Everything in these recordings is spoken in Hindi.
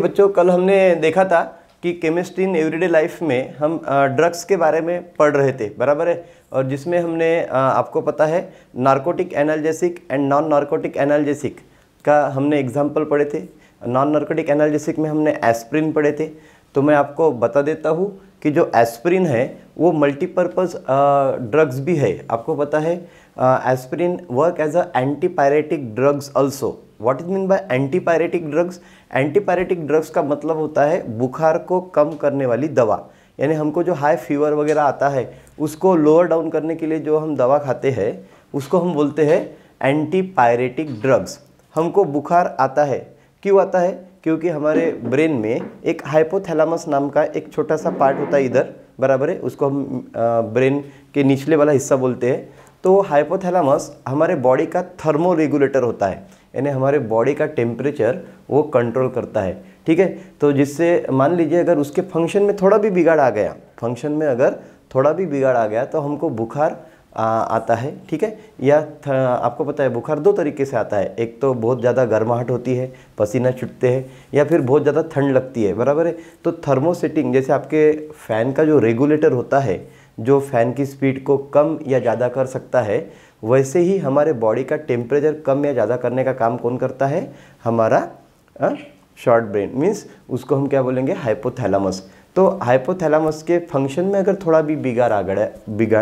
बच्चों कल हमने देखा था कि केमिस्ट्री इन एवरीडे लाइफ में हम ड्रग्स के बारे में पढ़ रहे थे, बराबर है। और जिसमें हमने आपको पता है narcotic analgesic and non narcotic analgesic का हमने एग्जाम्पल पढ़े थे। नॉन नार्कोटिक एनाल्जेसिक में हमने एस्प्रिन पढ़े थे। तो मैं आपको बता देता हूँ कि जो एस्प्रिन है वो मल्टीपर्पज़ ड्रग्स भी है। आपको पता है aspirin work as a antipyretic drugs also. What is mean by antipyretic drugs? Antipyretic drugs का मतलब होता है बुखार को कम करने वाली दवा। यानी हमको जो हाई फीवर वगैरह आता है उसको लोअर डाउन करने के लिए जो हम दवा खाते हैं उसको हम बोलते हैं एंटीपायरेटिक ड्रग्स। हमको बुखार आता है, क्यों आता है? क्योंकि हमारे ब्रेन में एक हाइपोथैलेमस नाम का एक छोटा सा पार्ट होता है इधर, बराबर है। उसको हम ब्रेन के निचले वाला हिस्सा बोलते हैं। तो हाइपोथैलेमस हमारे बॉडी का थर्मो रेगुलेटर होता है, यानी हमारे बॉडी का टेम्परेचर वो कंट्रोल करता है, ठीक है। तो जिससे मान लीजिए अगर उसके फंक्शन में थोड़ा भी बिगाड़ आ गया, फंक्शन में अगर थोड़ा भी बिगाड़ आ गया तो हमको बुखार आता है, ठीक है। या आपको पता है बुखार दो तरीके से आता है। एक तो बहुत ज़्यादा गर्माहट होती है, पसीना छूटते हैं, या फिर बहुत ज़्यादा ठंड लगती है, बराबर है। तो थर्मोसेटिंग जैसे आपके फ़ैन का जो रेगुलेटर होता है जो फ़ैन की स्पीड को कम या ज़्यादा कर सकता है, वैसे ही हमारे बॉडी का टेम्परेचर कम या ज़्यादा करने का काम कौन करता है? हमारा शॉर्ट ब्रेन, मीन्स उसको हम क्या बोलेंगे? हाइपोथैलेमस। तो हाइपोथैलेमस के फंक्शन में अगर थोड़ा भी बिगाड़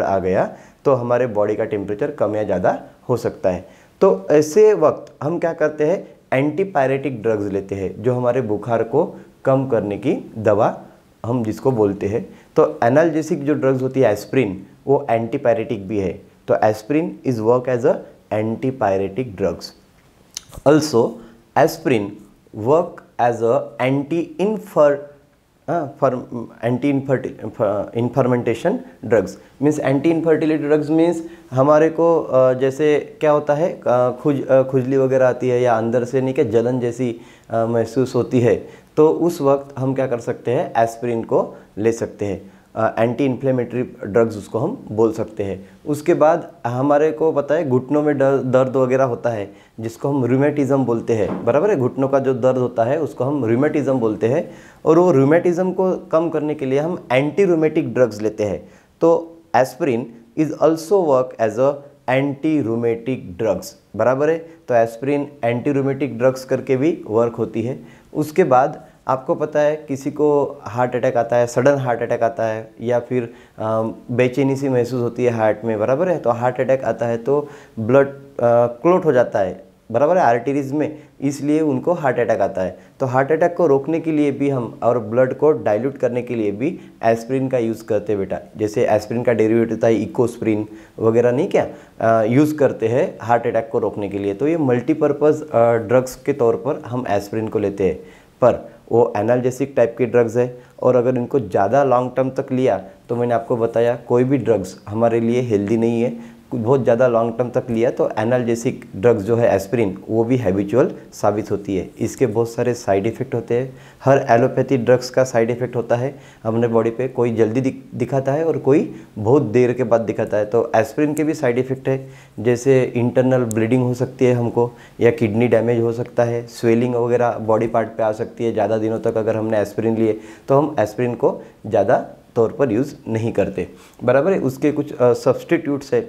आ गया तो हमारे बॉडी का टेम्परेचर कम या ज़्यादा हो सकता है। तो ऐसे वक्त हम क्या करते हैं? एंटीपायरेटिक ड्रग्स लेते हैं, जो हमारे बुखार को कम करने की दवा हम जिसको बोलते हैं। तो एनाल्जेसिक जो ड्रग्स होती है एस्प्रिन, वो एंटीपायरेटिक भी है। तो aspirin is work as a antipyretic drugs. Also aspirin work as a inflammation drugs. Means anti infertility drugs means हमारे को जैसे क्या होता है खुजली वगैरह आती है या अंदर से नहीं क्या जलन जैसी महसूस होती है, तो उस वक्त हम क्या कर सकते हैं? एस्प्रिन को ले सकते हैं। एंटी इन्फ्लेमेटरी ड्रग्स उसको हम बोल सकते हैं। उसके बाद हमारे को पता है घुटनों में दर्द वगैरह होता है जिसको हम रूमेटिज्म बोलते हैं, बराबर है। घुटनों का जो दर्द होता है उसको हम रूमेटिज्म बोलते हैं। और वो रूमेटिज्म को कम करने के लिए हम एंटी रूमेटिक ड्रग्स लेते हैं। तो aspirin is also work as a anti rheumatic drugs, बराबर है। तो एस्प्रिन एंटी रूमेटिक ड्रग्स करके भी वर्क होती है। उसके बाद आपको पता है किसी को हार्ट अटैक आता है, सडन हार्ट अटैक आता है, या फिर बेचैनी सी महसूस होती है हार्ट में, बराबर है। तो हार्ट अटैक आता है तो ब्लड क्लॉट हो जाता है, बराबर है, आर्टरीज में, इसलिए उनको हार्ट अटैक आता है। तो हार्ट अटैक को रोकने के लिए भी हम और ब्लड को डाइल्यूट करने के लिए भी एस्प्रिन का यूज़ करते हैं बेटा। जैसे एस्प्रिन का डेरिवेटिव होता है इकोस्प्रिन वगैरह, नहीं क्या यूज़ करते हैं हार्ट अटैक को रोकने के लिए। तो ये मल्टीपर्पज़ ड्रग्स के तौर पर हम एस्प्रिन को लेते हैं, पर वो एनाल्जेसिक टाइप के ड्रग्स है। और अगर इनको ज़्यादा लॉन्ग टर्म तक लिया तो मैंने आपको बताया कोई भी ड्रग्स हमारे लिए हेल्दी नहीं है। बहुत ज़्यादा लॉन्ग टर्म तक लिया तो एनाल्जेसिक ड्रग्स जो है एस्प्रिन, वो भी हैबिचुअल साबित होती है। इसके बहुत सारे साइड इफ़ेक्ट होते हैं। हर एलोपैथी ड्रग्स का साइड इफ़ेक्ट होता है अपने बॉडी पे, कोई जल्दी दिखाता है और कोई बहुत देर के बाद दिखाता है। तो एस्प्रिन के भी साइड इफ़ेक्ट है, जैसे इंटरनल ब्लीडिंग हो सकती है हमको, या किडनी डैमेज हो सकता है, स्वेलिंग वगैरह बॉडी पार्ट पे आ सकती है ज़्यादा दिनों तक अगर हमने एस्प्रिन लिए। तो हम एस्प्रिन को ज़्यादा तौर पर यूज़ नहीं करते, बराबर है। उसके कुछ सब्सटीट्यूट्स है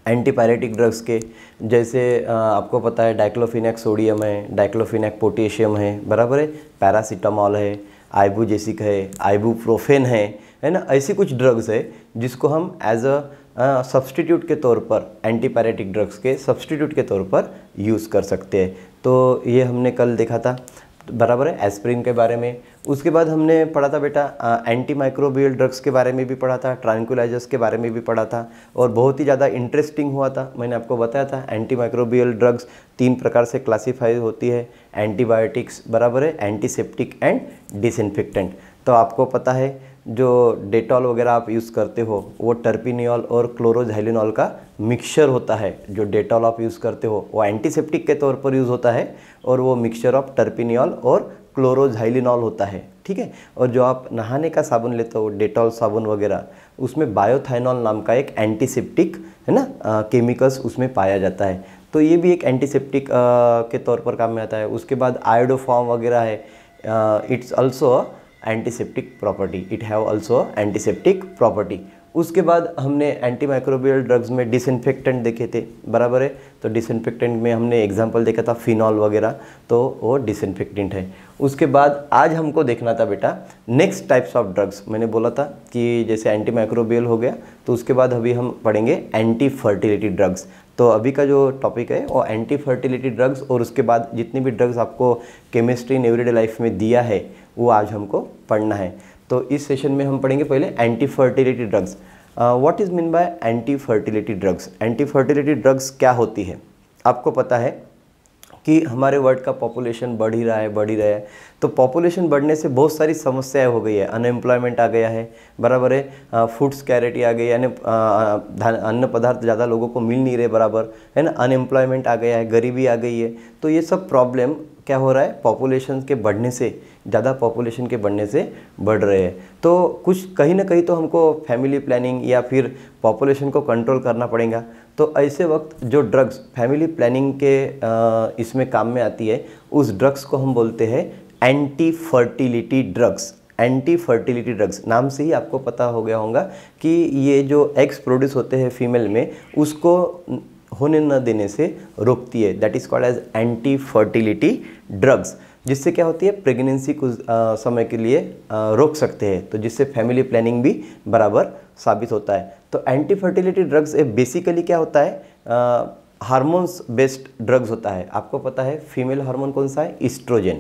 एंटीपायरेटिक ड्रग्स के, जैसे आपको पता है डाइक्लोफिनेक सोडियम है, डाइक्लोफिनेक पोटेशियम है, बराबर है, पैरासीटामॉल है, आइबुजेसिक है, आइबुप्रोफेन है ना। ऐसी कुछ ड्रग्स है जिसको हम एज अ सब्सटीट्यूट के तौर पर, एंटीपायरेटिक ड्रग्स के सब्सटीट्यूट के तौर पर यूज़ कर सकते हैं। तो ये हमने कल देखा था, बराबर है, एस्प्रिन के बारे में। उसके बाद हमने पढ़ा था बेटा एंटी माइक्रोबियल ड्रग्स के बारे में भी पढ़ा था, ट्रैंक्विलाइजर्स के बारे में भी पढ़ा था, और बहुत ही ज़्यादा इंटरेस्टिंग हुआ था। मैंने आपको बताया था एंटी माइक्रोबियल ड्रग्स 3 प्रकार से क्लासीफाई होती है, एंटीबायोटिक्स, बराबर है, एंटीसेप्टिक एंड डिसइंफेक्टेंट। तो आपको पता है जो डेटॉल वगैरह आप यूज़ करते हो वो टर्पिनियल और क्लोरोझाइलिनॉल का मिक्सचर होता है। जो डेटॉल आप यूज़ करते हो वो एंटीसेप्टिक के तौर पर यूज़ होता है, और वो मिक्सचर ऑफ टर्पिनियल और क्लोरोझाइलिनॉल होता है, ठीक है। और जो आप नहाने का साबुन लेते हो, डेटॉल साबुन वगैरह, उसमें बायोथाइनॉल नाम का एक एंटीसेप्टिक है ना केमिकल्स उसमें पाया जाता है। तो ये भी एक एंटीसेप्टिक के तौर पर काम में आता है। उसके बाद आयोडोफॉर्म वगैरह है, it's also antiseptic property, it have also antiseptic property. उसके बाद हमने एंटी माइक्रोबियल ड्रग्स में डिसइंफेक्टेंट देखे थे, बराबर है। तो डिसइंफेक्टेंट में हमने एग्जांपल देखा था फिनॉल वगैरह, तो वो डिसइंफेक्टेंट है। उसके बाद आज हमको देखना था बेटा नेक्स्ट टाइप्स ऑफ ड्रग्स। मैंने बोला था कि जैसे एंटी माइक्रोबियल हो गया, तो उसके बाद अभी हम पढ़ेंगे एंटी फर्टिलिटी ड्रग्स। तो अभी का जो टॉपिक है वो एंटी फर्टिलिटी ड्रग्स, और उसके बाद जितनी भी ड्रग्स आपको केमिस्ट्री इन एवरीडे लाइफ में दिया है वो आज हमको पढ़ना है। तो इस सेशन में हम पढ़ेंगे पहले anti fertility drugs. What is mean by anti fertility drugs? Anti fertility drugs क्या होती है? आपको पता है कि हमारे वर्ल्ड का पॉपुलेशन बढ़ ही रहा है। तो पॉपुलेशन बढ़ने से बहुत सारी समस्याएं हो गई है। अनएम्प्लॉयमेंट आ गया है, बराबर है। फूड स्कैरिटी आ गई, यानी अन्न पदार्थ ज़्यादा लोगों को मिल नहीं रहे, बराबर है ना। अनएम्प्लॉयमेंट आ गया है, गरीबी आ गई है। तो ये सब प्रॉब्लम क्या हो रहा है? पॉपुलेशन के बढ़ने से, ज़्यादा पॉपुलेशन के बढ़ने से बढ़ रहे हैं। तो कुछ कहीं ना कहीं तो हमको फैमिली प्लानिंग या फिर पॉपुलेशन को कंट्रोल करना पड़ेगा। तो ऐसे वक्त जो ड्रग्स फैमिली प्लानिंग के इसमें काम में आती है, उस ड्रग्स को हम बोलते हैं anti fertility drugs. Anti fertility drugs नाम से ही आपको पता हो गया होगा कि ये जो एग्स प्रोड्यूस होते हैं फीमेल में, उसको होने न देने से रोकती है। That is called as anti fertility drugs, जिससे क्या होती है प्रेगनेंसी कुछ समय के लिए रोक सकते हैं, तो जिससे फैमिली प्लानिंग भी बराबर साबित होता है। तो एंटी फर्टिलिटी ड्रग्स बेसिकली क्या होता है? हार्मोन्स बेस्ड ड्रग्स होता है। आपको पता है फीमेल हार्मोन कौन सा है? ईस्ट्रोजन,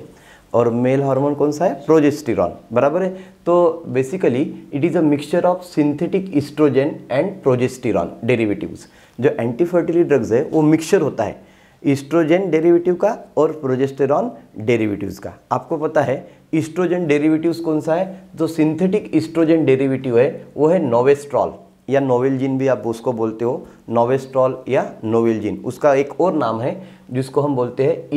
और मेल हार्मोन कौन सा है? प्रोजेस्टेरॉन, बराबर है। तो basically it is a mixture of synthetic estrogen and progesterone derivatives. जो एंटी फर्टिलिटी ड्रग्स है वो मिक्सचर होता है ईस्ट्रोजन डेरिवेटिव का और प्रोजेस्टेरॉन डेरिवेटिव्स का। आपको पता है ईस्ट्रोजन डेरिवेटिव्स कौन सा है? जो सिंथेटिक ईस्ट्रोजन डेरिवेटिव है वो है नोवेस्ट्रॉल या नोवेल्जिन भी आप उसको बोलते हो, नोवेस्ट्रॉल या नोवेल्जिन। उसका एक और नाम है जिसको हम बोलते हैं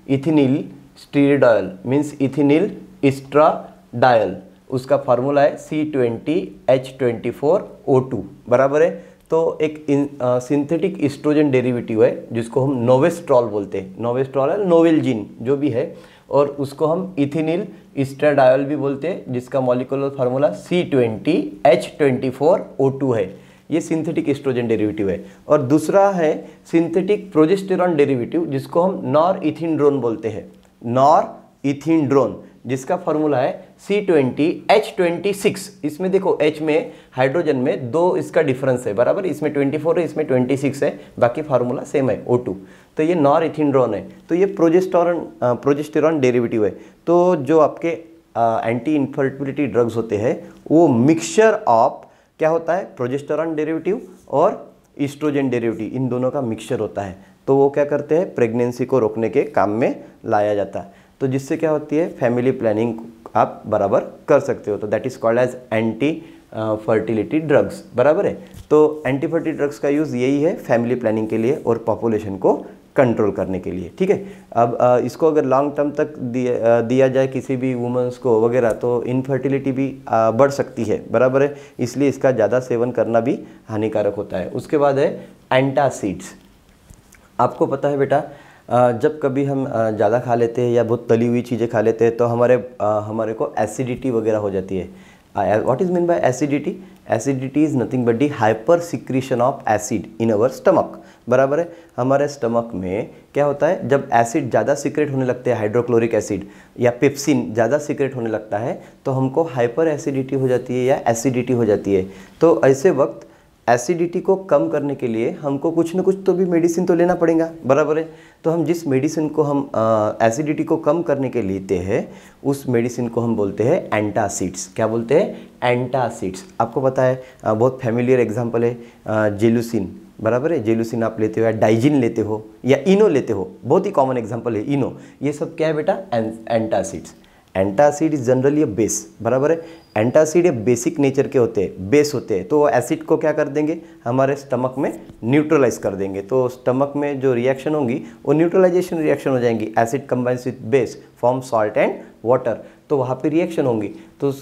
इथिनिल स्टीरिडायल, मीन्स इथिनिल एस्ट्राडायल। उसका फार्मूला है C20H24O2, बराबर है। तो एक सिंथेटिक एस्ट्रोजन डेरिवेटिव है जिसको हम नोवेस्ट्रॉल बोलते हैं। नोवेस्ट्रॉल है नोवेल्जिन जो भी है, और उसको हम इथिनिल एस्ट्राडायल भी बोलते हैं, जिसका मॉलिक्यूलर फार्मूला C20H24O2 है। ये सिंथेटिक एस्ट्रोजन डेरिवेटिव है। और दूसरा है सिंथेटिक प्रोजेस्टेरॉन डेरिवेटिव, जिसको हम नॉरइथिंड्रोन बोलते हैं। नॉरइथिंड्रोन, जिसका फॉर्मूला है C20H26। इसमें देखो H में हाइड्रोजन में 2 इसका डिफरेंस है, बराबर। इसमें 24 है, इसमें 26 है, बाकी फार्मूला सेम है O2। तो ये नॉरइथिंड्रोन है। तो ये प्रोजेस्टेरॉन डेरिवेटिव है। तो जो आपके एंटी इनफर्टिलिटी ड्रग्स होते हैं वो मिक्सचर ऑफ क्या होता है? प्रोजेस्टेरॉन डेरिवेटिव और ईस्ट्रोजन डेरिवेटिव, इन दोनों का मिक्सचर होता है। तो वो क्या करते हैं? प्रेगनेंसी को रोकने के काम में लाया जाता है। तो जिससे क्या होती है फैमिली प्लानिंग आप बराबर कर सकते हो। तो that is called as anti fertility drugs, बराबर है। तो एंटी फर्टिलिटी ड्रग्स का यूज़ यही है फैमिली प्लानिंग के लिए और पॉपुलेशन को कंट्रोल करने के लिए, ठीक है। अब इसको अगर लॉन्ग टर्म तक दिया जाए किसी भी वुमेंस को वगैरह, तो इनफर्टिलिटी भी बढ़ सकती है, बराबर है। इसलिए इसका ज़्यादा सेवन करना भी हानिकारक होता है। उसके बाद है एंटासिड्स। आपको पता है बेटा, जब कभी हम ज़्यादा खा लेते हैं या बहुत तली हुई चीज़ें खा लेते हैं तो हमारे को एसिडिटी वगैरह हो जाती है। What is mean by acidity? Acidity is nothing but the hyper secretion of acid in our stomach, बराबर है। हमारे स्टमक में क्या होता है? जब एसिड ज़्यादा सीक्रेट होने लगते हैं, हाइड्रोक्लोरिक एसिड या पेप्सिन ज़्यादा सीक्रेट होने लगता है, तो हमको हाइपर एसिडिटी हो जाती है या एसिडिटी हो जाती है। तो ऐसे वक्त एसिडिटी को कम करने के लिए हमको कुछ न कुछ तो भी मेडिसिन तो लेना पड़ेगा, बराबर है। तो हम जिस मेडिसिन को हम एसिडिटी को कम करने के लेते हैं, उस मेडिसिन को हम बोलते हैं एंटासिड्स। क्या बोलते हैं? एंटासिड्स। आपको पता है बहुत फैमिलियर एग्जांपल है जेलुसिन, बराबर है। जेलुसिन आप लेते हो या डाइजिन लेते हो या इनो लेते हो, बहुत ही कॉमन एग्जांपल है इनो। ये सब क्या है बेटा? Antacids. Antacid is generally base, बराबर है। एंटासिड बेसिक नेचर के होते हैं, बेस होते हैं। तो वो एसिड को क्या कर देंगे? हमारे स्टमक में न्यूट्रलाइज कर देंगे। तो स्टमक में जो रिएक्शन होंगी वो न्यूट्रलाइजेशन रिएक्शन हो जाएंगी। Acid combines with base form salt and water, तो वहाँ पे रिएक्शन होंगी। तो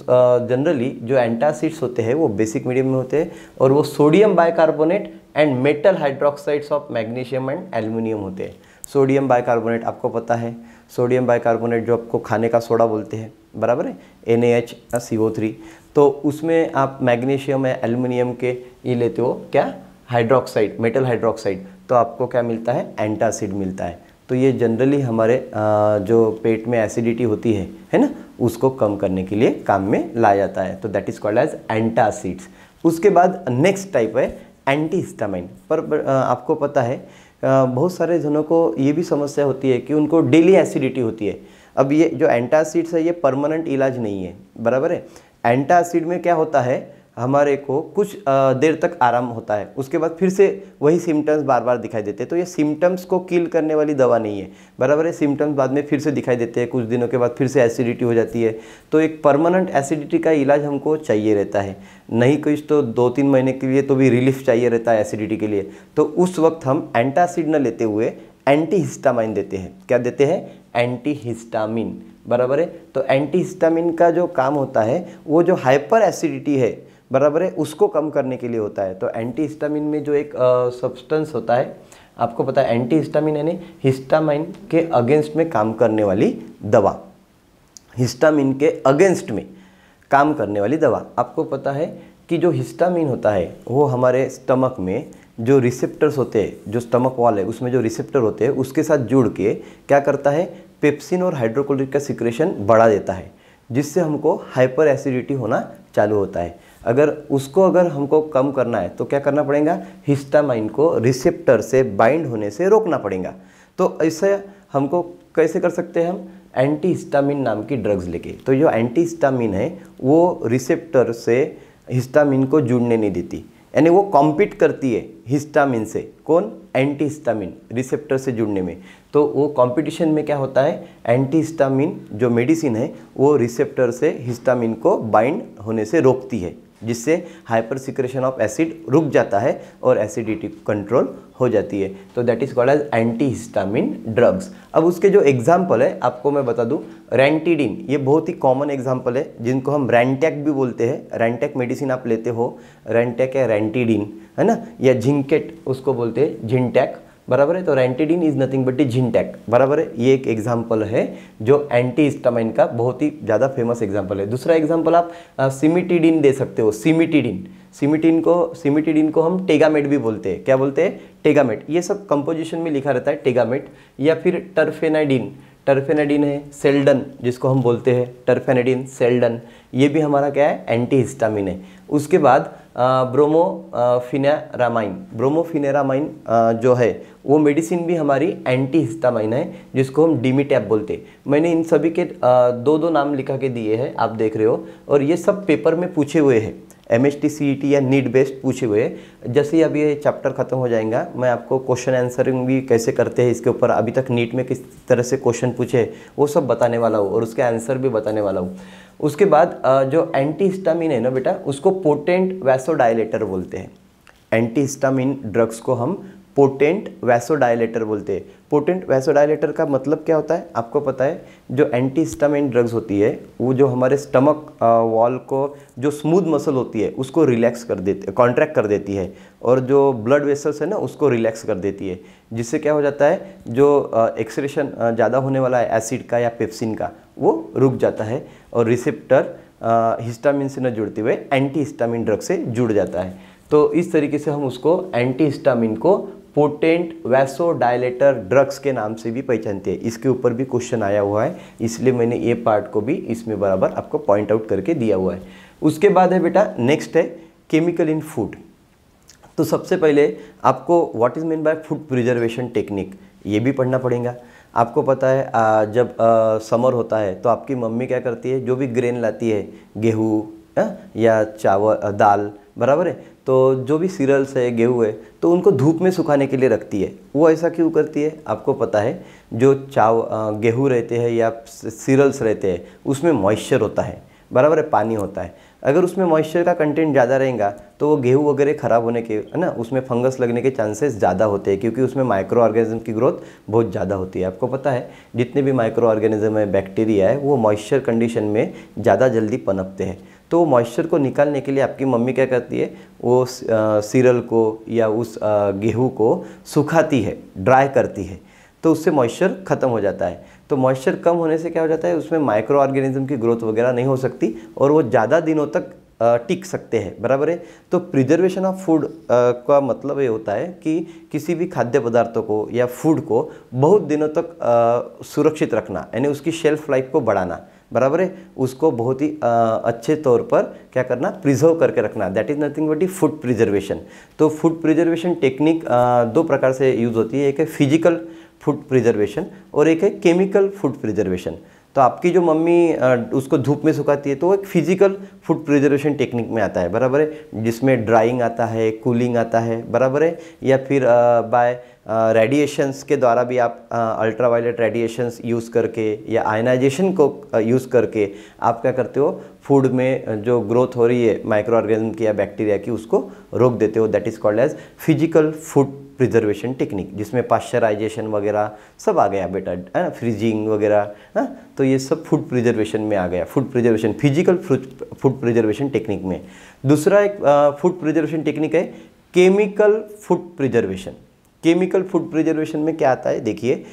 जनरली जो एंटासिड्स होते हैं वो बेसिक मीडियम में होते हैं, और वो sodium bicarbonate and metal hydroxides of magnesium and aluminium होते हैं। सोडियम बाइकार्बोनेट आपको पता है, सोडियम बाइकार्बोनेट जो आपको खाने का सोडा बोलते हैं, बराबर है, NaHCO3। तो उसमें आप मैग्नीशियम या एल्युमिनियम के ये लेते हो क्या, हाइड्रोक्साइड, मेटल हाइड्रोक्साइड, तो आपको क्या मिलता है, एंटासिड मिलता है। तो ये जनरली हमारे जो पेट में एसिडिटी होती है ना, उसको कम करने के लिए काम में लाया जाता है। तो that is called as antacids. उसके बाद नेक्स्ट टाइप है एंटीहिस्टामाइन। पर आपको पता है बहुत सारे जनों को ये भी समस्या होती है कि उनको डेली एसिडिटी होती है। अब ये जो एंटासिड्स है ये परमानेंट इलाज नहीं है, बराबर है। एंटासिड में क्या होता है, हमारे को कुछ देर तक आराम होता है, उसके बाद फिर से वही सिम्टम्स बार बार दिखाई देते हैं। तो ये सिम्टम्स को किल करने वाली दवा नहीं है, बराबर है। सिम्टम्स बाद में फिर से दिखाई देते हैं, कुछ दिनों के बाद फिर से एसिडिटी हो जाती है। तो एक परमानेंट एसिडिटी का इलाज हमको चाहिए रहता है, नहीं कुछ तो 2-3 महीने के लिए तो भी रिलीफ चाहिए रहता है एसिडिटी के लिए। तो उस वक्त हम एंटासिड न लेते हुए एंटीहिस्टामाइन देते हैं। क्या देते हैं, एंटीहिस्टामिन, बराबर है। तो एंटीहिस्टामिन का जो काम होता है वो जो हाइपर एसिडिटी है, बराबर है, उसको कम करने के लिए होता है। तो एंटीहिस्टामिन में जो एक सब्सटेंस होता है, आपको पता है एंटीहिस्टामिन यानी हिस्टामाइन के अगेंस्ट में काम करने वाली दवा, हिस्टामिन के अगेंस्ट में काम करने वाली दवा। आपको पता है कि जो हिस्टामिन होता है वो हमारे स्टमक में जो रिसेप्टर्स होते हैं, जो स्टमक वॉल है उसमें जो रिसेप्टर होते हैं उसके साथ जुड़ के क्या करता है, पेप्सिन और हाइड्रोक्लोरिक का सिक्रेशन बढ़ा देता है, जिससे हमको हाइपर एसिडिटी होना चालू होता है। अगर हमको कम करना है तो क्या करना पड़ेगा, हिस्टामाइन को रिसेप्टर से बाइंड होने से रोकना पड़ेगा। तो ऐसे हमको कैसे कर सकते हैं हम, एंटीहिस्टामिन नाम की ड्रग्स लेके। तो जो एंटीहिस्टामिन है वो रिसेप्टर से हिस्टामिन को जुड़ने नहीं देती, यानी वो कॉम्पीट करती है हिस्टामिन से। कौन, एंटीहिस्टामिन रिसेप्टर से जुड़ने में। तो वो कंपटीशन में क्या होता है, एंटीहिस्टामिन जो मेडिसिन है वो रिसेप्टर से हिस्टामिन को बाइंड होने से रोकती है, जिससे हाइपर सिक्रेशन ऑफ एसिड रुक जाता है और एसिडिटी कंट्रोल हो जाती है। तो that is called as antihistamine drugs. अब उसके जो एग्जाम्पल है आपको मैं बता दूं, रेंटिडिन, ये बहुत ही कॉमन एग्जाम्पल है, जिनको हम रेंटेक भी बोलते हैं। रेंटेक मेडिसिन आप लेते हो, रेंटेक या रेंटिडिन है ना, या झिंकेट उसको बोलते हैं, झिंटेक, बराबर है। तो रेंटिडिन इज नथिंग बट झिंटेक, बराबर है। ये एक एग्जाम्पल है जो एंटीहिस्टामाइन का बहुत ही ज़्यादा फेमस एग्जाम्पल है। दूसरा एग्जाम्पल आप सिमिटिडिन दे सकते हो, सिमिटिडिन। सिमिटिडिन को हम टेगामेट भी बोलते हैं। क्या बोलते हैं, टेगामेट। ये सब कंपोजिशन में लिखा रहता है टेगामेट। या फिर टर्फेनाइडिन, टर्फेनाइडिन है, सेल्डन जिसको हम बोलते हैं, टर्फेनाइडिन, सेल्डन, ये भी हमारा क्या है, एंटीहिस्टामिन है। उसके बाद ब्रोमोफिनेरामाइन, ब्रोमोफिनेरामाइन जो है वो मेडिसिन भी हमारी एंटीहिस्टामाइन है, जिसको हम डिमिटैप बोलते हैं। मैंने इन सभी के दो नाम लिखा के दिए हैं, आप देख रहे हो, और ये सब पेपर में पूछे हुए हैं, MHT CET या नीट बेस्ड पूछे हुए हैं। जैसे ही अभी ये चैप्टर खत्म हो जाएगा मैं आपको क्वेश्चन आंसरिंग भी कैसे करते हैं इसके ऊपर, अभी तक नीट में किस तरह से क्वेश्चन पूछे वो सब बताने वाला हूँ और उसके आंसर भी बताने वाला हूँ। उसके बाद जो एंटीहिस्टामिन है ना बेटा, उसको पोटेंट वैसोडायलेटर बोलते हैं। एंटीहिस्टामिन ड्रग्स को हम पोटेंट वैसोडायलेटर बोलते हैं। पोटेंट वैसोडायलेटर का मतलब क्या होता है, आपको पता है, जो एंटीहिस्टामिन ड्रग्स होती है वो जो हमारे स्टमक वॉल को, जो स्मूथ मसल होती है उसको रिलैक्स कर देती, कॉन्ट्रैक्ट कर देती है, और जो ब्लड वेसल्स है ना उसको रिलैक्स कर देती है, जिससे क्या हो जाता है, जो एक्सक्रीशन ज़्यादा होने वाला है एसिड का या पेप्सिन का, वो रुक जाता है और रिसेप्टर हिस्टामिन से न जुड़ते हुए एंटीहिस्टामिन ड्रग से जुड़ जाता है। तो इस तरीके से हम उसको एंटीहिस्टामिन को पोटेंट वैसोडायलेटर ड्रग्स के नाम से भी पहचानते हैं। इसके ऊपर भी क्वेश्चन आया हुआ है, इसलिए मैंने ये पार्ट को भी इसमें बराबर आपको पॉइंट आउट करके दिया हुआ है। उसके बाद है बेटा, नेक्स्ट है केमिकल इन फूड। तो सबसे पहले आपको what is mean bye food preservation technique, ये भी पढ़ना पड़ेगा। आपको पता है जब समर होता है तो आपकी मम्मी क्या करती है, जो भी ग्रेन लाती है, गेहूँ या चावल, दाल, बराबर है, तो जो भी सीरियल्स है, गेहूँ है, तो उनको धूप में सुखाने के लिए रखती है। वो ऐसा क्यों करती है, आपको पता है, जो गेहूँ रहते हैं या सीरियल्स रहते हैं उसमें मॉइस्चर होता है, बराबर है, पानी होता है। अगर उसमें मॉइस्चर का कंटेंट ज़्यादा रहेगा तो वो गेहूँ वगैरह ख़राब होने के, है ना, उसमें फंगस लगने के चांसेस ज़्यादा होते हैं, क्योंकि उसमें माइक्रो ऑर्गेनिज्म की ग्रोथ बहुत ज़्यादा होती है। आपको पता है जितने भी माइक्रो ऑर्गेनिज्म है, बैक्टीरिया है, वो मॉइस्चर कंडीशन में ज़्यादा जल्दी पनपते हैं। तो मॉइस्चर को निकालने के लिए आपकी मम्मी क्या करती है, वो सीरियल को या उस गेहूँ को सुखाती है, ड्राई करती है। तो उससे मॉइस्चर ख़त्म हो जाता है। तो मॉइस्चर कम होने से क्या हो जाता है, उसमें माइक्रो ऑर्गेनिज्म की ग्रोथ वगैरह नहीं हो सकती और वो ज़्यादा दिनों तक टिक सकते हैं, बराबर है। तो प्रिजर्वेशन ऑफ फूड का मतलब ये होता है कि किसी भी खाद्य पदार्थों को या फूड को बहुत दिनों तक सुरक्षित रखना, यानी उसकी शेल्फ लाइफ को बढ़ाना, बराबर है। उसको बहुत ही अच्छे तौर पर क्या करना, प्रिजर्व करके रखना, that is nothing but food preservation. तो फूड प्रिजर्वेशन टेक्निक दो प्रकार से यूज़ होती है, एक है फिजिकल फूड प्रिजर्वेशन और एक है केमिकल फूड प्रिजर्वेशन। तो आपकी जो मम्मी उसको धूप में सुखाती है तो वो एक फिजिकल फूड प्रिजर्वेशन टेक्निक में आता है, बराबर है, जिसमें ड्राइंग आता है, कूलिंग आता है, बराबर है, या फिर बाय रेडिएशंस के द्वारा भी आप अल्ट्रावायलेट रेडिएशंस यूज़ करके या आयनाइजेशन को यूज़ करके आप क्या करते हो, फूड में जो ग्रोथ हो रही है माइक्रो ऑर्गेनिज्म की या बैक्टीरिया की उसको रोक देते हो। That is called as physical food preservation technique, जिसमें पाश्चराइजेशन वगैरह सब आ गया बेटा, है ना, फ्रीजिंग वगैरह, हाँ, तो ये सब फूड प्रिजर्वेशन में आ गया, food preservation physical food preservation technique में। दूसरा एक फूड प्रिजर्वेशन टेक्निक है chemical food preservation. Chemical food preservation में क्या आता है, देखिए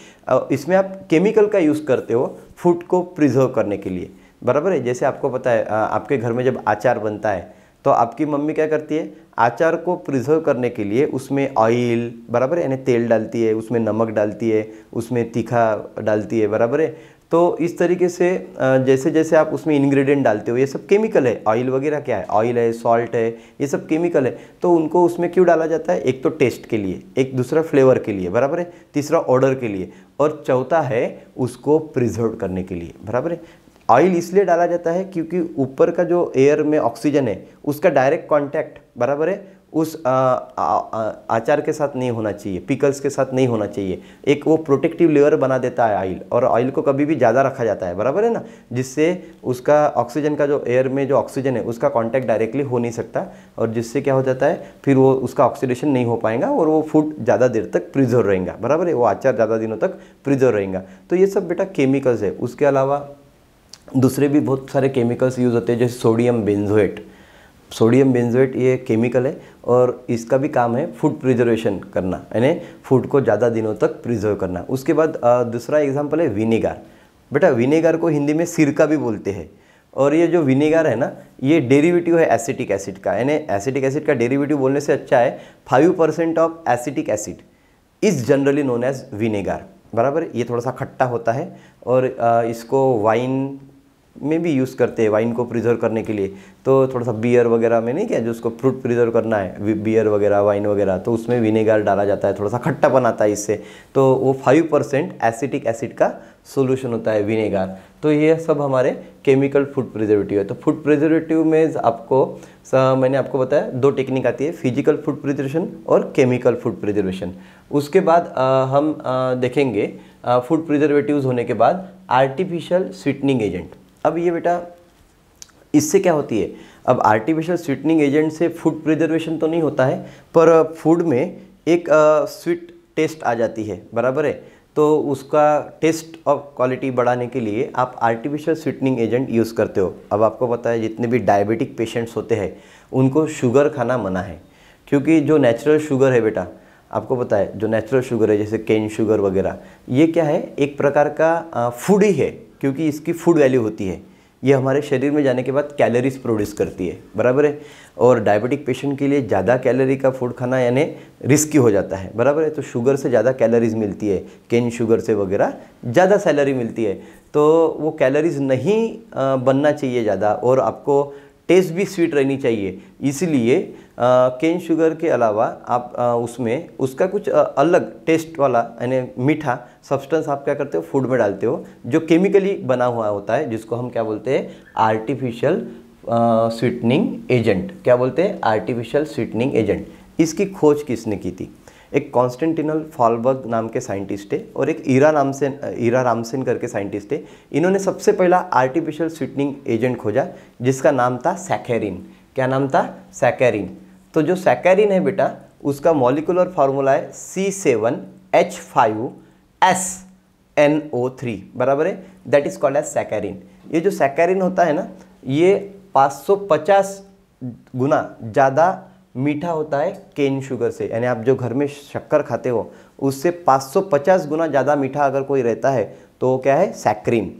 इसमें आप केमिकल का यूज़ करते हो फूड को प्रिजर्व करने के लिए, बराबर है। जैसे आपको पता है आपके घर में जब अचार बनता है तो आपकी मम्मी क्या करती है, अचार को प्रिजर्व करने के लिए उसमें ऑयल, बराबर है, यानी तेल डालती है, उसमें नमक डालती है, उसमें तीखा डालती है, बराबर है। तो इस तरीके से जैसे जैसे आप उसमें इंग्रेडिएंट डालते हो, ये सब केमिकल है, ऑयल वगैरह क्या है, ऑयल है, सॉल्ट है, ये सब केमिकल है। तो उनको उसमें क्यों डाला जाता है, एक तो टेस्ट के लिए, एक दूसरा फ्लेवर के लिए, बराबर है, तीसरा ऑर्डर के लिए, और चौथा है उसको प्रिजर्व करने के लिए, बराबर है। ऑयल इसलिए डाला जाता है क्योंकि ऊपर का जो एयर में ऑक्सीजन है उसका डायरेक्ट कांटेक्ट, बराबर है, उस अचार के साथ नहीं होना चाहिए, पिकल्स के साथ नहीं होना चाहिए। एक वो प्रोटेक्टिव लेयर बना देता है ऑयल, और ऑयल को कभी भी ज़्यादा रखा जाता है, बराबर है ना, जिससे उसका ऑक्सीजन का जो एयर में जो ऑक्सीजन है उसका कांटेक्ट डायरेक्टली हो नहीं सकता, और जिससे क्या हो जाता है फिर वो उसका ऑक्सीडेशन नहीं हो पाएगा और वो फूड ज़्यादा देर तक प्रिजर्व रहेगा, बराबर है, वो अचार ज़्यादा दिनों तक प्रिजर्व रहेगा। तो ये सब बेटा केमिकल्स है। उसके अलावा दूसरे भी बहुत सारे केमिकल्स यूज़ होते हैं, जैसे सोडियम बेंजोएट। सोडियम बेंजोएट ये केमिकल है और इसका भी काम है फूड प्रिजर्वेशन करना, यानी फूड को ज़्यादा दिनों तक प्रिजर्व करना। उसके बाद दूसरा एग्जांपल है विनेगर। बेटा विनेगर को हिंदी में सिरका भी बोलते हैं, और ये जो विनेगर है ना, ये डेरिवेटिव है एसिटिक एसिड का, यानी एसिटिक एसिड का डेरिवेटिव बोलने से अच्छा है 5% of acetic acid is generally known as vinegar, बराबर। ये थोड़ा सा खट्टा होता है और इसको वाइन में भी यूज़ करते हैं, वाइन को प्रिजर्व करने के लिए। तो थोड़ा सा बियर वगैरह में नहीं क्या, जो उसको फ्रूट प्रिजर्व करना है, बियर वगैरह, वाइन वगैरह, तो उसमें विनेगर डाला जाता है, थोड़ा सा खट्टा बनाता है इससे। तो वो 5% एसिटिक एसिड का सोल्यूशन होता है विनेगर। तो ये सब हमारे केमिकल फूड प्रिजर्वेटिव है। तो फूड प्रिजर्वेटिव में आपको मैंने आपको बताया दो टेक्निक आती है, फिजिकल फूड प्रिजर्वेशन और केमिकल फूड प्रिजर्वेशन। उसके बाद हम देखेंगे फूड प्रिजर्वेटिव्स होने के बाद आर्टिफिशियल स्वीटनिंग एजेंट। अब ये बेटा इससे क्या होती है, अब आर्टिफिशियल स्वीटनिंग एजेंट से फूड प्रिजर्वेशन तो नहीं होता है, पर फूड में एक स्वीट टेस्ट आ जाती है, बराबर है। तो उसका टेस्ट और क्वालिटी बढ़ाने के लिए आप आर्टिफिशियल स्वीटनिंग एजेंट यूज़ करते हो। अब आपको पता है जितने भी डायबिटिक पेशेंट्स होते हैं उनको शुगर खाना मना है, क्योंकि जो नेचुरल शुगर है बेटा, आपको पता है जो नेचुरल शुगर है जैसे केन शुगर वगैरह, ये क्या है, एक प्रकार का फूड ही है, क्योंकि इसकी फूड वैल्यू होती है। ये हमारे शरीर में जाने के बाद कैलोरीज प्रोड्यूस करती है, बराबर है। और डायबिटिक पेशेंट के लिए ज़्यादा कैलोरी का फूड खाना यानी रिस्की हो जाता है, बराबर है। तो शुगर से ज़्यादा कैलोरीज मिलती है, केन शुगर से वगैरह ज़्यादा कैलोरी मिलती है, तो वो कैलोरीज नहीं बनना चाहिए ज़्यादा, और आपको टेस्ट भी स्वीट रहनी चाहिए। इसलिए केन शुगर के अलावा आप उसमें उसका कुछ अलग टेस्ट वाला यानी मीठा सब्सटेंस आप क्या करते हो, फूड में डालते हो, जो केमिकली बना हुआ होता है, जिसको हम क्या बोलते हैं, आर्टिफिशियल स्वीटनिंग एजेंट। क्या बोलते हैं, आर्टिफिशियल स्वीटनिंग एजेंट। इसकी खोज किसने की थी, एक कॉन्स्टेंटिनल फॉलबर्ग नाम के साइंटिस्ट है और एक ईरा रामसेन करके साइंटिस्ट है। इन्होंने सबसे पहला आर्टिफिशियल स्वीटनिंग एजेंट खोजा, जिसका नाम था सैकरिन। क्या नाम था, सैकरिन। तो जो सैकरिन है बेटा, उसका मॉलिक्यूलर फार्मूला है C7H5SNO3, बराबर है, that is called as saccharin. ये जो सैकरिन होता है ना, ये 550 गुना ज़्यादा मीठा होता है केन शुगर से, यानी आप जो घर में शक्कर खाते हो उससे 550 गुना ज़्यादा मीठा अगर कोई रहता है तो वो क्या है, सैक्रिन।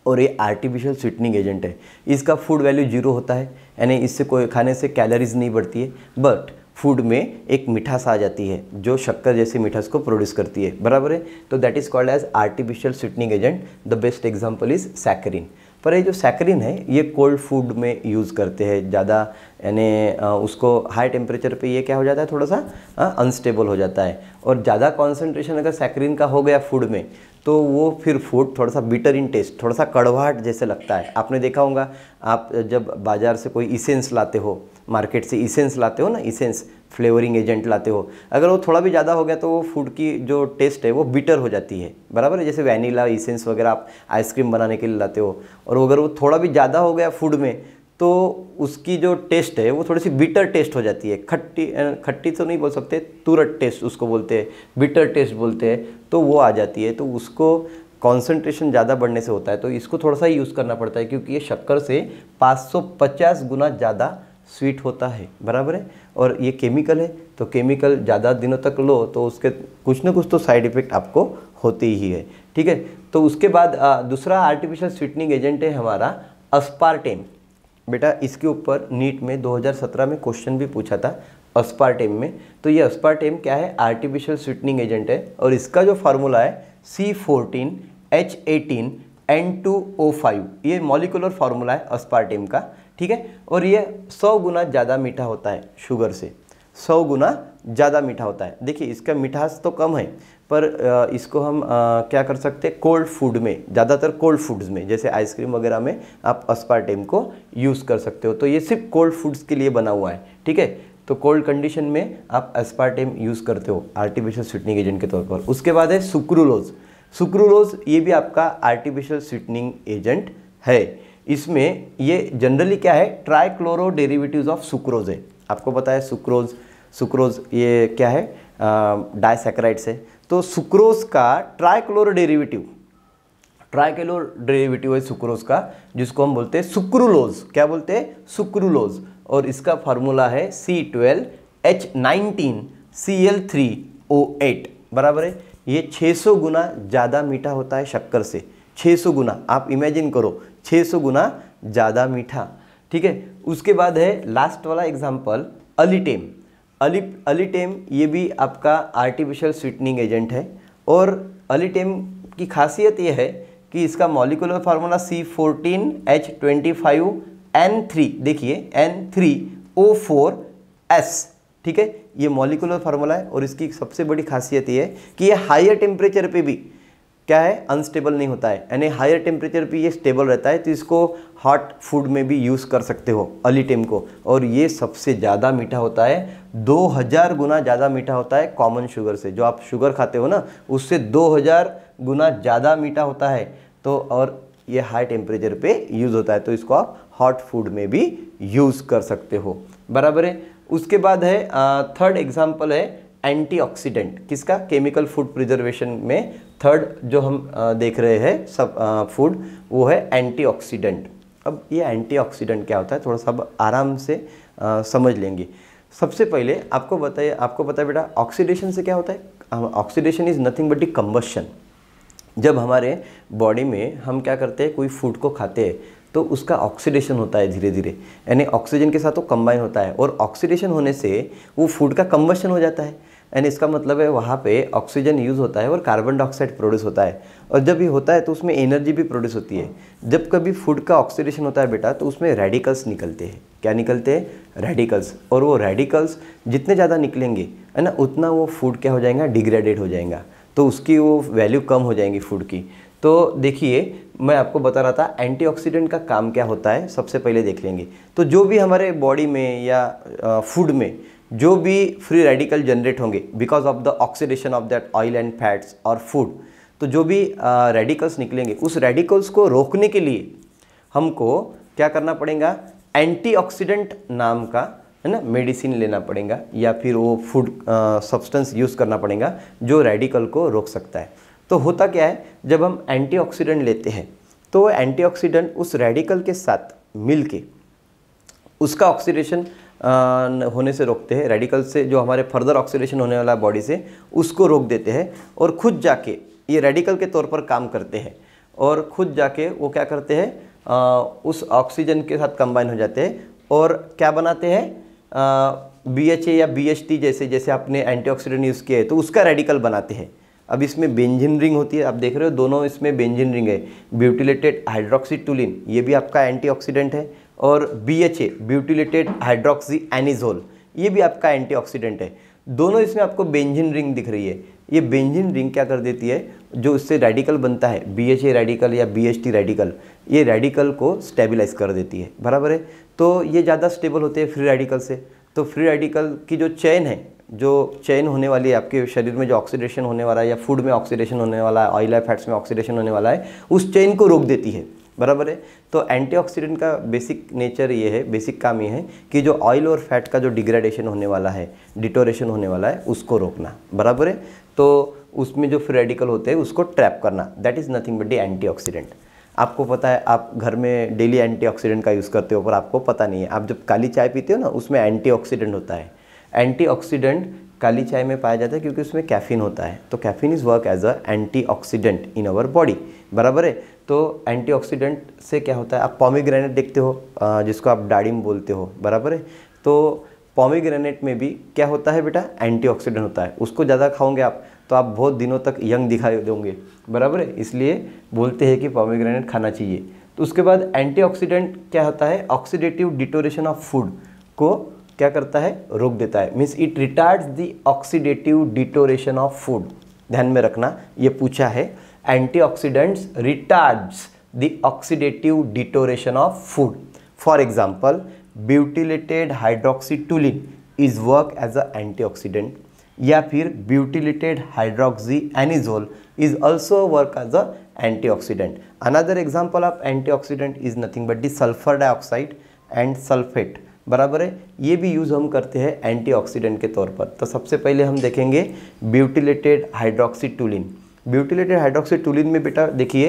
और ये आर्टिफिशियल स्वीटनिंग एजेंट है। इसका फूड वैल्यू 0 होता है, यानी इससे कोई खाने से कैलोरीज नहीं बढ़ती है, बट फूड में एक मिठास आ जाती है जो शक्कर जैसी मिठास को प्रोड्यूस करती है, बराबर है। तो that is called as artificial sweetening agent. The best example is saccharin. पर ये जो सैकरिन है ये कोल्ड फूड में यूज़ करते हैं ज़्यादा, यानी उसको हाई टेम्परेचर पे ये क्या हो जाता है, थोड़ा सा अनस्टेबल हो जाता है। और ज़्यादा कॉन्सेंट्रेशन अगर सैकरिन का हो गया फूड में तो वो फिर फूड थोड़ा सा बिटर इन टेस्ट, थोड़ा सा कड़वाहट जैसे लगता है। आपने देखा होगा, आप जब बाज़ार से कोई इसेंस लाते हो, मार्केट से इसेंस लाते हो ना, इसेंस फ्लेवरिंग एजेंट लाते हो, अगर वो थोड़ा भी ज़्यादा हो गया तो वो फूड की जो टेस्ट है वो बिटर हो जाती है, बराबर है। जैसे वैनिला इसेंस वगैरह आप आइसक्रीम बनाने के लिए लाते हो, और अगर वो थोड़ा भी ज़्यादा हो गया फूड में तो उसकी जो टेस्ट है वो थोड़ी सी बिटर टेस्ट हो जाती है। खट्टी तो नहीं बोल सकते, तुरट टेस्ट उसको बोलते हैं, बिटर टेस्ट बोलते हैं, तो वो आ जाती है। तो उसको कॉन्सेंट्रेशन ज़्यादा बढ़ने से होता है, तो इसको थोड़ा सा यूज़ करना पड़ता है क्योंकि ये शक्कर से 550 गुना ज़्यादा स्वीट होता है, बराबर है। और ये केमिकल है, तो केमिकल ज़्यादा दिनों तक लो तो उसके कुछ ना कुछ तो साइड इफ़ेक्ट आपको होते ही है, ठीक है। तो उसके बाद दूसरा आर्टिफिशियल स्वीटनिंग एजेंट है हमारा अस्पार्टेम। बेटा इसके ऊपर नीट में 2017 में क्वेश्चन भी पूछा था अस्पार्टेम में। तो ये अस्पार्टेम क्या है, आर्टिफिशियल स्वीटनिंग एजेंट है, और इसका जो फार्मूला है C14H18N2O5, ये मॉलिक्यूलर फार्मूला है अस्पार्टेम का, ठीक है। और ये 100 गुना ज़्यादा मीठा होता है शुगर से, 100 गुना ज़्यादा मीठा होता है। देखिए इसका मिठास तो कम है, पर इसको हम क्या कर सकते हैं, कोल्ड फूड में, ज़्यादातर कोल्ड फूड्स में जैसे आइसक्रीम वगैरह में आप अस्पार्टेम को यूज़ कर सकते हो। तो ये सिर्फ कोल्ड फूड्स के लिए बना हुआ है, ठीक है। तो कोल्ड कंडीशन में आप अस्पार्टेम यूज़ करते हो आर्टिफिशियल स्वीटनिंग एजेंट के तौर पर। उसके बाद है सुक्रोलोज। सुक्रोलोज ये भी आपका आर्टिफिशियल स्वीटनिंग एजेंट है। इसमें ये जनरली क्या है, ट्राइक्लोरो डेरिवेटिव्स ऑफ सुक्रोज है। आपको पता है सुक्रोज ये क्या है, डाइसैकेराइड्स है। तो सुक्रोज का ट्राइक्लोरो डेरिवेटिव है सुक्रोज का, जिसको हम बोलते हैं सुक्रुलोज। क्या बोलते हैं, सुक्रुलोज। और इसका फार्मूला है C12H19Cl3O8, बराबर है। ये 600 गुना ज़्यादा मीठा होता है शक्कर से, 600 गुना। आप इमेजिन करो 600 गुना ज़्यादा मीठा, ठीक है। उसके बाद है लास्ट वाला एग्जाम्पल अलीटेम। अलीटेम ये भी आपका आर्टिफिशियल स्वीटनिंग एजेंट है। और अलीटेम की खासियत ये है कि इसका मॉलिक्यूलर फार्मूला C14H25N3, देखिए N3O4S, ठीक है। ये मॉलिक्यूलर फार्मूला है, और इसकी सबसे बड़ी खासियत ये है कि ये हायर टेम्परेचर पे भी क्या है, अनस्टेबल नहीं होता है, यानी हायर टेम्परेचर पे ये स्टेबल रहता है। तो इसको हॉट फूड में भी यूज़ कर सकते हो अलीटेम को। और ये सबसे ज़्यादा मीठा होता है, 2000 गुना ज़्यादा मीठा होता है कॉमन शुगर से। जो आप शुगर खाते हो ना, उससे 2000 गुना ज़्यादा मीठा होता है। तो और ये हाई टेम्परेचर पे यूज़ होता है, तो इसको आप हॉट फूड में भी यूज़ कर सकते हो, बराबर है। उसके बाद है थर्ड एग्जाम्पल है एंटीऑक्सीडेंट। किसका, केमिकल फूड प्रिजर्वेशन में थर्ड जो हम देख रहे हैं सब फूड, वो है एंटीऑक्सीडेंट। अब ये एंटीऑक्सीडेंट क्या होता है, थोड़ा सा अब आराम से समझ लेंगे। सबसे पहले आपको पता है बेटा ऑक्सीडेशन से क्या होता है। Oxidation is nothing but the combustion. जब हमारे बॉडी में हम क्या करते हैं, कोई फूड को खाते हैं तो उसका ऑक्सीडेशन होता है धीरे धीरे, यानी ऑक्सीजन के साथ वो कंबाइन होता है, और ऑक्सीडेशन होने से वो फूड का कंबशन हो जाता है। यानी इसका मतलब है वहाँ पे ऑक्सीजन यूज़ होता है और कार्बन डाइऑक्साइड प्रोड्यूस होता है। और जब ये होता है तो उसमें एनर्जी भी प्रोड्यूस होती है। जब कभी फूड का ऑक्सीडेशन होता है बेटा, तो उसमें रेडिकल्स निकलते हैं। क्या निकलते हैं, रेडिकल्स। और वो रेडिकल्स जितने ज़्यादा निकलेंगे है ना, उतना वो फूड क्या हो जाएगा, डिग्रेडेड हो जाएगा, तो उसकी वो वैल्यू कम हो जाएगी फूड की। तो देखिए मैं आपको बता रहा था एंटीऑक्सीडेंट का काम क्या होता है, सबसे पहले देख लेंगे। तो जो भी हमारे बॉडी में या फूड में जो भी फ्री रेडिकल जनरेट होंगे because of the oxidation of that oil and fats और फूड, तो जो भी रेडिकल्स निकलेंगे उस रेडिकल्स को रोकने के लिए हमको क्या करना पड़ेगा, एंटीऑक्सीडेंट नाम का है ना मेडिसिन लेना पड़ेगा, या फिर वो फूड सब्सटेंस यूज़ करना पड़ेगा जो रेडिकल को रोक सकता है। तो होता क्या है, जब हम एंटीऑक्सीडेंट लेते हैं तो एंटीऑक्सीडेंट उस रेडिकल के साथ मिलके उसका ऑक्सीडेशन होने से रोकते हैं, रेडिकल से जो हमारे फर्दर ऑक्सीडेशन होने वाला है बॉडी से उसको रोक देते हैं, और खुद जाके ये रेडिकल के तौर पर काम करते हैं, और खुद जाके वो क्या करते हैं, उस ऑक्सीजन के साथ कंबाइन हो जाते हैं और क्या बनाते हैं, BHA या BHT जैसे आपने एंटीऑक्सीडेंट यूज़ किया है तो उसका रेडिकल बनाते हैं। अब इसमें बेंजीन रिंग होती है, आप देख रहे हो दोनों इसमें बेंजीन रिंग है। ब्यूटिलेटेड हाइड्रोक्सीटोलिन ये भी आपका एंटीऑक्सीडेंट है, और BHA ब्यूटिलेटेड हाइड्रोक्सी एनिजोल ये भी आपका एंटीऑक्सीडेंट है। दोनों इसमें आपको बेंजीन रिंग दिख रही है। ये बेंजीन रिंग क्या कर देती है, जो इससे रेडिकल बनता है BHA रेडिकल या BHT रेडिकल, ये रेडिकल को स्टेबलाइज कर देती है, बराबर है। तो ये ज़्यादा स्टेबल होते हैं फ्री रेडिकल से। तो फ्री रेडिकल की जो चेन है, जो चेन होने वाली है आपके शरीर में, जो ऑक्सीडेशन होने वाला है या फूड में ऑक्सीडेशन होने वाला है, ऑयल या फैट्स में ऑक्सीडेशन होने वाला है, उस चेन को रोक देती है, बराबर है। तो एंटीऑक्सीडेंट का बेसिक नेचर ये है, बेसिक काम ये है कि जो ऑयल और फैट का जो डिग्रेडेशन होने वाला है, डिटोरेशन होने वाला है, उसको रोकना, बराबर है। तो उसमें जो फ्री रेडिकल होते हैं उसको ट्रैप करना, that is nothing but the antioxidant. आपको पता है, आप घर में डेली एंटीऑक्सीडेंट का यूज़ करते हो पर आपको पता नहीं है। आप जब काली चाय पीते हो ना, उसमें एंटीऑक्सीडेंट होता है। एंटीऑक्सीडेंट काली चाय में पाया जाता है क्योंकि उसमें कैफीन होता है। तो caffeine is work as a antioxidant in our body, बराबर है। तो एंटीऑक्सीडेंट से क्या होता है, आप पोमीग्रेनेट देखते हो, जिसको आप डाळिंब बोलते हो, बराबर है। तो पोमीग्रेनेट में भी क्या होता है बेटा, एंटीऑक्सीडेंट होता है। उसको ज़्यादा खाओगे आप तो आप बहुत दिनों तक यंग दिखाई दोगे, बराबर है। इसलिए बोलते हैं कि पोमीग्रेनेट खाना चाहिए। तो उसके बाद एंटीऑक्सीडेंट क्या होता है, ऑक्सीडेटिव डिटोरेशन ऑफ फूड को क्या करता है, रोक देता है। Means it retards the oxidative deterioration of food. ध्यान में रखना, ये पूछा है, antioxidants retards the oxidative deterioration of food. For example, butylated hydroxytoluene is work as a antioxidant, या फिर butylated hydroxy anisole is also work as a antioxidant. Another example of antioxidant is nothing but the sulphur dioxide and sulphate, बराबर है। ये भी यूज़ हम करते हैं एंटीऑक्सीडेंट के तौर पर। तो सबसे पहले हम देखेंगे ब्यूटिलेटेड हाइड्रोक्सीटोलिन। ब्यूटिलेटेड हाइड्रोक्सीटोलिन में बेटा देखिए,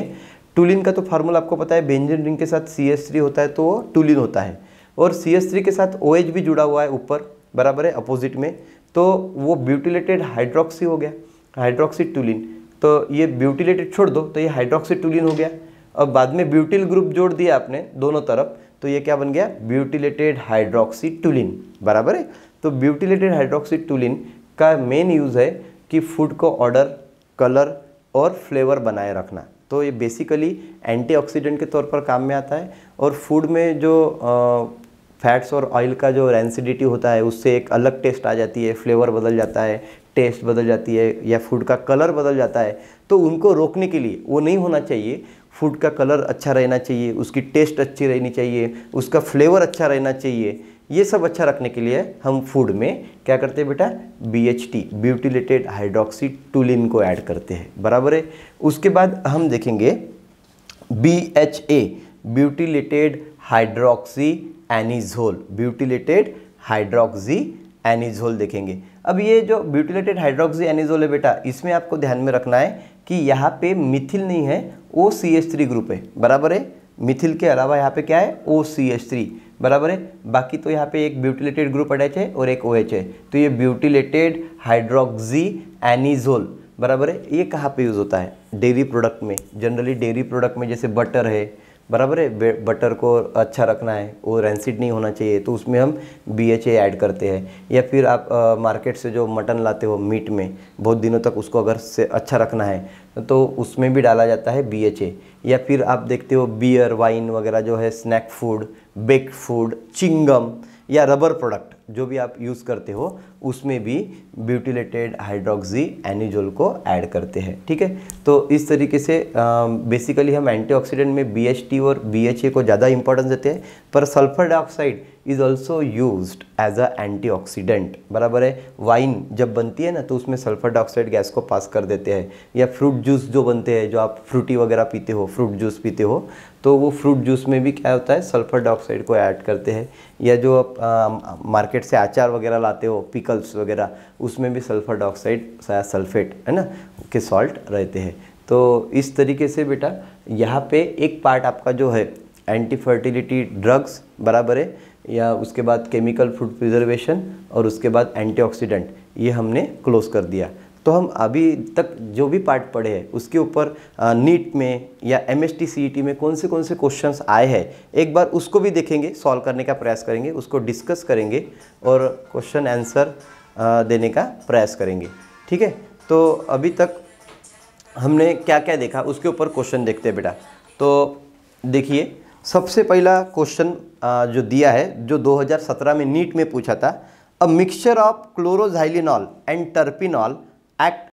टोलिन का तो फार्मूला आपको पता है, बेंजीन रिंग के साथ CH3 होता है तो वो टोलिन होता है, और CH3 के साथ OH भी जुड़ा हुआ है ऊपर, बराबर है, अपोजिट में। तो वो ब्यूटिलेटेड हाइड्रोक्सी हो गया, हाइड्रोक्सीटोलिन। तो ये ब्यूटिलेटेड छोड़ दो तो ये हाइड्रोक्सीटोलिन हो गया। अब बाद में ब्यूटिल ग्रुप जोड़ दिया आपने दोनों तरफ, तो ये क्या बन गया, ब्यूटिलेटेड हाइड्रोक्सीटोलिन, बराबर है। तो ब्यूटिलेटेड हाइड्रोक्सीटोलिन का मेन यूज़ है कि फूड को ऑर्डर, कलर और फ्लेवर बनाए रखना। तो ये बेसिकली एंटीऑक्सीडेंट के तौर पर काम में आता है। और फूड में जो फैट्स और ऑयल का जो रेंसिडिटी होता है उससे एक अलग टेस्ट आ जाती है, फ्लेवर बदल जाता है, टेस्ट बदल जाती है, या फूड का कलर बदल जाता है। तो उनको रोकने के लिए वो नहीं होना चाहिए। फूड का कलर अच्छा रहना चाहिए, उसकी टेस्ट अच्छी रहनी चाहिए, उसका फ्लेवर अच्छा रहना चाहिए। ये सब अच्छा रखने के लिए हम फूड में क्या करते हैं बेटा, BHT ब्यूटिलेटेड हाइड्रोक्सीटोलिन को ऐड करते हैं, बराबर है। उसके बाद हम देखेंगे BHA butylated hydroxy anisole, butylated hydroxy anisole देखेंगे। अब ये जो ब्यूटिलेटेड हाइड्रोक्सी एनिजोल है बेटा, इसमें आपको ध्यान में रखना है कि यहाँ पे मिथिल नहीं है, OCH3 ग्रुप है, बराबर है। मिथिल के अलावा यहाँ पे क्या है, OCH3, बराबर है। बाकी तो यहाँ पे एक ब्यूटिलेटेड ग्रुप अटैच है और एक OH है। तो ये ब्यूटिलेटेड हाइड्रोक्सी एनिजोल, बराबर है। ये कहाँ पे यूज़ होता है, डेयरी प्रोडक्ट में। जनरली डेयरी प्रोडक्ट में जैसे बटर है, बराबर है, बटर को अच्छा रखना है, वो रेंसिड नहीं होना चाहिए, तो उसमें हम BHA ऐड करते हैं। या फिर आप मार्केट से जो मटन लाते हो मीट में, बहुत दिनों तक उसको अगर से अच्छा रखना है तो उसमें भी डाला जाता है BHA। या फिर आप देखते हो बियर, वाइन वगैरह जो है, snack food, baked food, chewing gum या रबर प्रोडक्ट जो भी आप यूज़ करते हो, उसमें भी ब्यूटिलेटेड हाइड्रोक्सी एनिजोल को ऐड करते हैं, ठीक है। तो इस तरीके से बेसिकली हम एंटीऑक्सीडेंट में BHT और BHA को ज़्यादा इंपॉर्टेंस देते हैं, पर sulphur dioxide is also used as a antioxidant, बराबर है। वाइन जब बनती है ना तो उसमें सल्फर डाइऑक्साइड गैस को पास कर देते हैं। या फ्रूट जूस जो बनते हैं, जो आप फ्रूटी वगैरह पीते हो, फ्रूट जूस पीते हो, तो वो फ्रूट जूस में भी क्या होता है, सल्फर डाइऑक्साइड को ऐड करते हैं। या जो आप मार्केट से अचार वगैरह लाते हो, पिकल्स वगैरह, उसमें भी सल्फर डाइऑक्साइड, सल्फेट है ना, के सॉल्ट रहते हैं। तो इस तरीके से बेटा यहाँ पे एक पार्ट आपका जो है एंटी फर्टिलिटी ड्रग्स, बराबर है, या उसके बाद केमिकल फूड प्रिजर्वेशन और उसके बाद एंटीऑक्सीडेंट, ये हमने क्लोज कर दिया। तो हम अभी तक जो भी पार्ट पढ़े हैं उसके ऊपर नीट में या MST CET में कौन से क्वेश्चंस आए हैं एक बार उसको भी देखेंगे, सॉल्व करने का प्रयास करेंगे, उसको डिस्कस करेंगे और क्वेश्चन आंसर देने का प्रयास करेंगे। ठीक है, तो अभी तक हमने क्या क्या देखा उसके ऊपर क्वेश्चन देखते हैं बेटा। तो देखिए, सबसे पहला क्वेश्चन जो दिया है, जो 2017 में नीट में पूछा था, a mixture of chloroxylenol and terpineol act